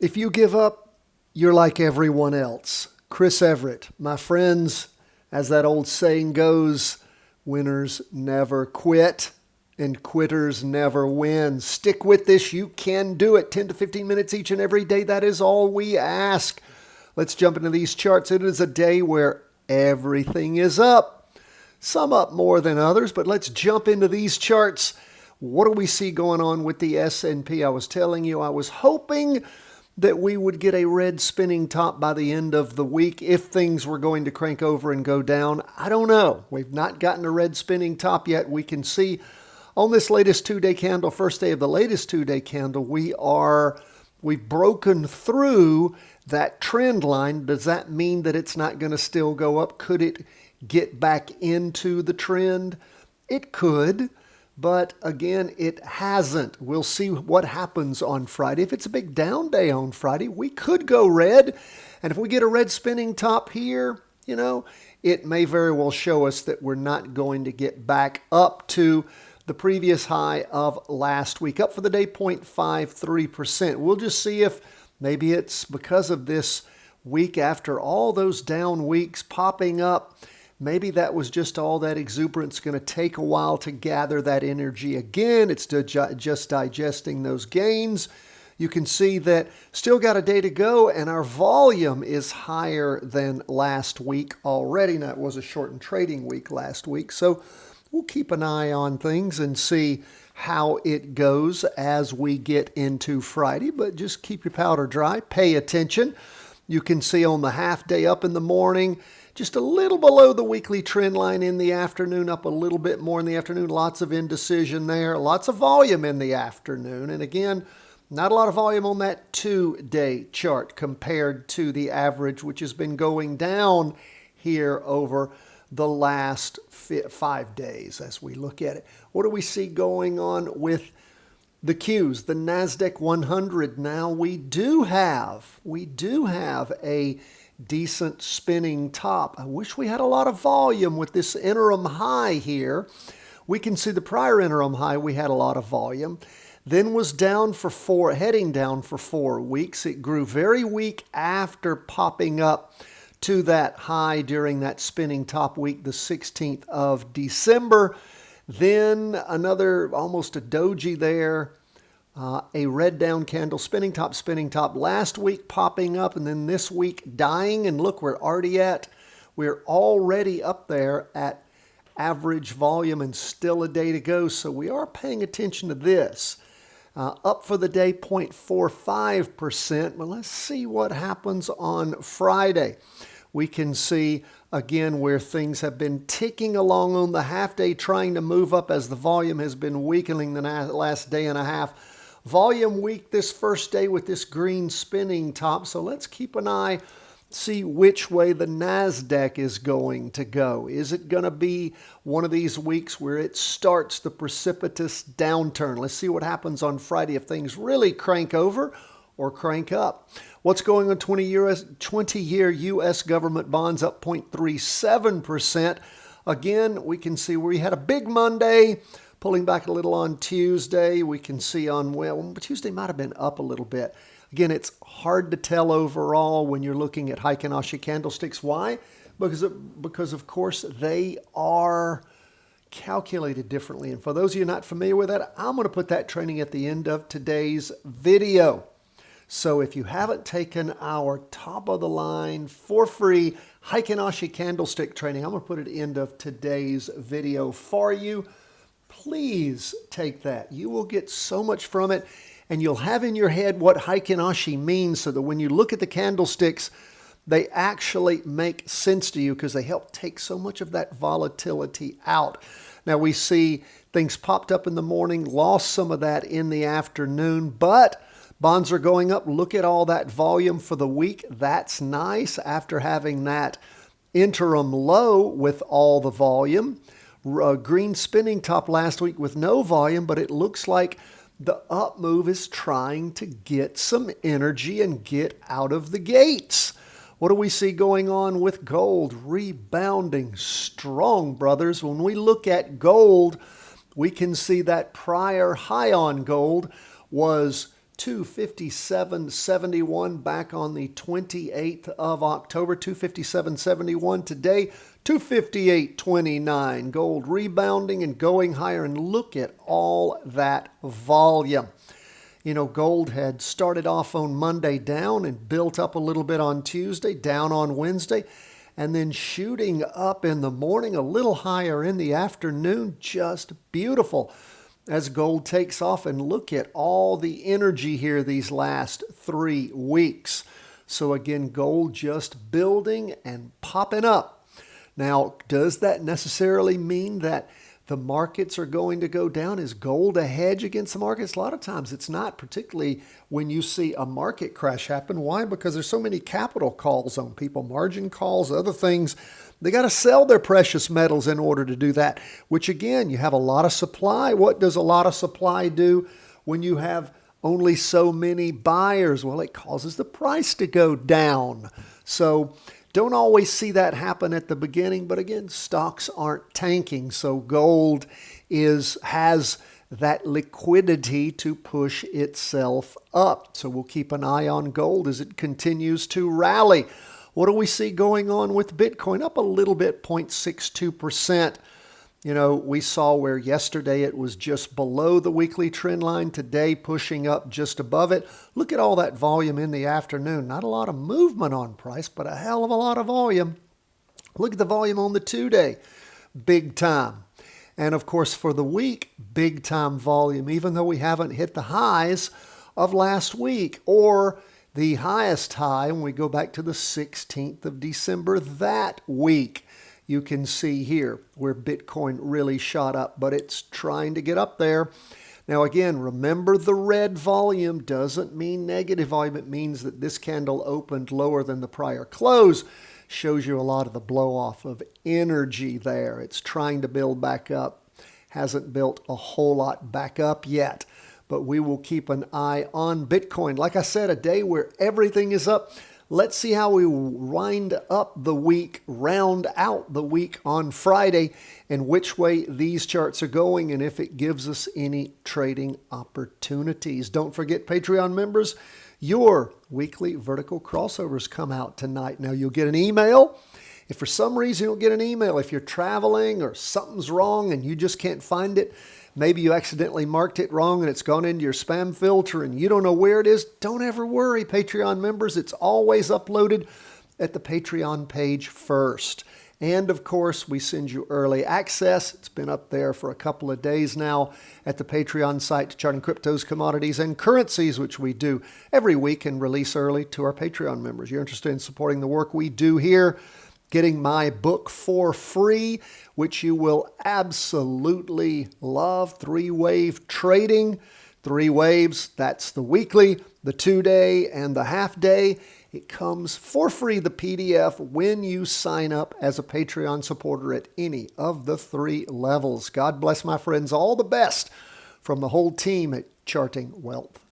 If you give up, you're like everyone else. Chris Evert, my friends, as that old saying goes, winners never quit and quitters never win. Stick with this. You can do it. 10 to 15 minutes each and every day. That is all we ask. Let's jump into these charts. It is a day where everything is up. Some up more than others, but let's jump into these charts. What do we see going on with the S&P? I was telling you I was hoping that we would get a red spinning top by the end of the week if things were going to crank over and go down. I don't know. We've not gotten a red spinning top yet. We can see on this latest two-day candle, first day of the latest two-day candle, we've broken through that trend line. Does that mean that it's not going to still go up? Could it get back into the trend? It could. But again, it hasn't. We'll see what happens on Friday. If it's a big down day on Friday, we could go red. And if we get a red spinning top here, it may very well show us that we're not going to get back up to the previous high of last week. Up for the day, 0.53%. We'll just see if maybe it's because of this week after all those down weeks popping up. Maybe that was just all that exuberance. Going to take a while to gather that energy again. It's just digesting those gains. You can see that still got a day to go, and our volume is higher than last week already. Now, it was a shortened trading week last week, so we'll keep an eye on things and see how it goes as we get into Friday. But just keep your powder dry. Pay attention. You can see on the half day up in the morning, just a little below the weekly trend line in the afternoon, up a little bit more in the afternoon. Lots of indecision there. Lots of volume in the afternoon. And again, not a lot of volume on that two-day chart compared to the average, which has been going down here over the last 5 days as we look at it. What do we see going on with the Qs? The NASDAQ 100 now, we do have a decent spinning top. I wish we had a lot of volume with this interim high here. We can see the prior interim high, we had a lot of volume. Then was heading down for 4 weeks. It grew very weak after popping up to that high during that spinning top week, the 16th of December. Then another, almost a doji there. A red down candle, spinning top last week popping up, and then this week dying. And look, we're already up there at average volume and still a day to go. So we are paying attention to this. Up for the day, 0.45%. Well, let's see what happens on Friday. We can see again where things have been ticking along on the half day, trying to move up as the volume has been weakening the last day and a half. Volume weak this first day with this green spinning top. So let's keep an eye, see which way the NASDAQ is going to go. Is it going to be one of these weeks where it starts the precipitous downturn? Let's see what happens on Friday if things really crank over or crank up. What's going on 20-year U.S. government bonds up 0.37%. Again, we can see we had a big Monday, pulling back a little on Tuesday. We can see Tuesday might have been up a little bit. Again, it's hard to tell overall when you're looking at Heikin Ashi candlesticks. Why? Because of course, they are calculated differently. And for those of you not familiar with that, I'm going to put that training at the end of today's video. So if you haven't taken our top of the line for free Heikin Ashi candlestick training, I'm going to put it at the end of today's video for you. Please take that. You will get so much from it, and you'll have in your head what Heikin Ashi means so that when you look at the candlesticks, they actually make sense to you because they help take so much of that volatility out. Now we see things popped up in the morning, lost some of that in the afternoon, but bonds are going up. Look at all that volume for the week. That's nice after having that interim low with all the volume. Green spinning top last week with no volume, but it looks like the up move is trying to get some energy and get out of the gates. What do we see going on with gold? Rebounding strong, brothers. When we look at gold, we can see that prior high on gold was 257.71 back on the 28th of October. 257.71 today. 258.29. Gold rebounding and going higher. And look at all that volume. You know, gold had started off on Monday down and built up a little bit on Tuesday, down on Wednesday, and then shooting up in the morning, a little higher in the afternoon. Just beautiful as gold takes off. And look at all the energy here these last 3 weeks. So again, gold just building and popping up. Now, does that necessarily mean that the markets are going to go down? Is gold a hedge against the markets? A lot of times it's not, particularly when you see a market crash happen. Why? Because there's so many capital calls on people, margin calls, other things. They got to sell their precious metals in order to do that, which again, you have a lot of supply. What does a lot of supply do when you have only so many buyers? Well, it causes the price to go down. So don't always see that happen at the beginning, but again, stocks aren't tanking, so gold has that liquidity to push itself up. So we'll keep an eye on gold as it continues to rally. What do we see going on with Bitcoin? Up a little bit, 0.62%. You know, we saw where yesterday it was just below the weekly trend line. Today, pushing up just above it. Look at all that volume in the afternoon. Not a lot of movement on price, but a hell of a lot of volume. Look at the volume on the 2-day. Big time. And of course, for the week, big time volume, even though we haven't hit the highs of last week or the highest high when we go back to the 16th of December that week. You can see here where Bitcoin really shot up, but it's trying to get up there. Now, again, remember the red volume doesn't mean negative volume. It means that this candle opened lower than the prior close. Shows you a lot of the blow off of energy there. It's trying to build back up. Hasn't built a whole lot back up yet, but we will keep an eye on Bitcoin. Like I said, a day where everything is up. Let's see how we wind up the week, round out the week on Friday, and which way these charts are going and if it gives us any trading opportunities. Don't forget, Patreon members, your weekly vertical crossovers come out tonight. Now, you'll get an email. If for some reason you don't get an email, if you're traveling or something's wrong and you just can't find it, maybe you accidentally marked it wrong and it's gone into your spam filter and you don't know where it is, don't ever worry, Patreon members. It's always uploaded at the Patreon page first. And of course, we send you early access. It's been up there for a couple of days now at the Patreon site to charting cryptos, commodities, and currencies, which we do every week and release early to our Patreon members. You're interested in supporting the work we do here, getting my book for free, which you will absolutely love. 3-wave trading. 3 waves, that's the weekly, the 2-day, and the half-day. It comes for free, the PDF, when you sign up as a Patreon supporter at any of the 3 levels. God bless, my friends. All the best from the whole team at Charting Wealth.